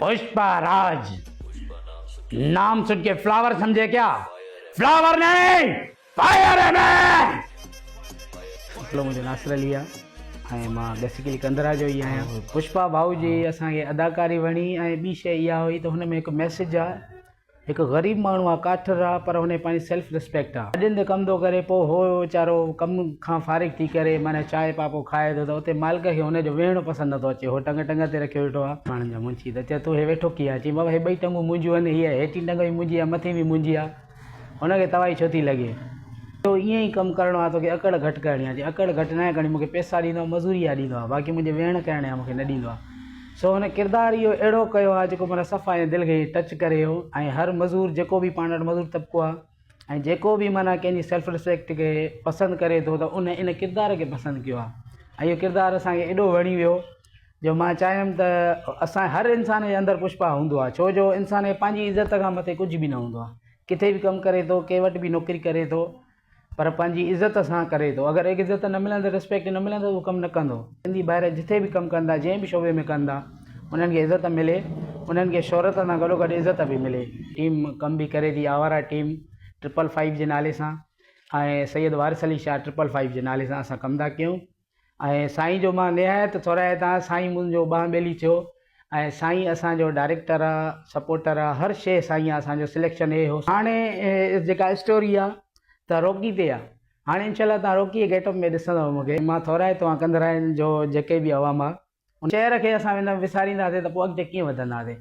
पुष्पा राज नाम सुन के फ्लावर समझे क्या? फ्लावर नहीं, फायर है मैं। એટલો मुझे नासर लिया ऐं मां बेसिकली कंदरा जो ही आहियां। पुष्पा भाऊ जी असांखे अदाकारी वणी ऐं ॿी शइ इहा हुई त हुन में हिकु मैसेज आहे। हिकु ग़रीब माण्हू आहे, काठर आहे, पर हुन पंहिंजी सेल्फ रिस्पेक्ट आहे। अॼु कमु थो करे, पोइ हो वीचारो कमु खां फारिग थी करे माना चांहि पापो खाए थो त उते मालिक खे हुनजो वेहणो पसंदि नथो अचे। हो टंग टंग ते रखियो वेठो आहे माण्हुनि जा मुंची त चए तूं हे वेठो कीअं आहे? चई बाबा हे ॿई टंगूं मुंहिंजियूं आहिनि, हीअ हेठी टंग बि मुंहिंजी आहे, मथे बि मुंहिंजी आहे। हुनखे तवाई छो थी लॻे? तो ईअं ई कमु करिणो आहे, तोखे अकड़ घटि करणी आहे। अकड़ घटि न करणी, मूंखे पैसा ॾींदो आहे, मज़ूरी आहे ॾींदो आहे, बाक़ी मुंहिंजे वेहण करण आहे मूंखे न ॾींदो आहे। सो हुन किरदारु इहो अहिड़ो कयो आहे जेको माना सफ़ा ऐं दिलि खे टच करे हो। ऐं हर मज़ूर जेको बि पाण वटि मज़ूर तबिको आहे ऐं जेको बि माना कंहिंजी सेल्फ रिस्पेक्ट खे पसंदि करे थो त उन इन किरदार खे पसंदि कयो आहे। ऐं इहो किरदारु असांखे एॾो वणी वियो जो मां चाहियमि त असां हर इंसान जे अंदरि पुष्पा हूंदो आहे। छो जो इंसान खे पंहिंजी इज़त खां मथे कुझु बि न हूंदो आहे। किथे बि कमु करे थो, कंहिं वटि बि नौकिरी करे थो, पर पंहिंजी इज़त सां करे थो। अगरि एक इज़त न मिलंदो, रिस्पेक्ट न मिलंदो, उहो कमु न कंदो। सिंधी ॿाहिरि जिथे बि कमु कंदा, जंहिं बि शोबे में कंदा, उन्हनि खे इज़त मिले, उन्हनि खे शोहरत सां गॾोगॾु इज़त बि मिले। टीम कमु बि करे थी, आवारा टीम 555 जे नाले सां ऐं सैयद वारिस अली शाह 555 जे नाले सां असां कमु था कयूं। ऐं साईं जो मां निहायत थोराए था, साईं मुंहिंजो ॿांह ॿेली थियो ऐं साईं असांजो डायरेक्टर आहे, सपोर्टर आहे, हर शइ साईं आहे। असांजो सिलेक्शन हे हो। हाणे जेका स्टोरी आहे त रोकी ते आहे। हाणे इनशाला तव्हां रोकी गेटअप में ॾिसंदव मूंखे। मां थोराए तो आहे कंदराइन जो जेके बि अवाम आहे उन शहर खे असां वेंदा विसारींदासीं त पोइ अॻिते कीअं वधंदासीं।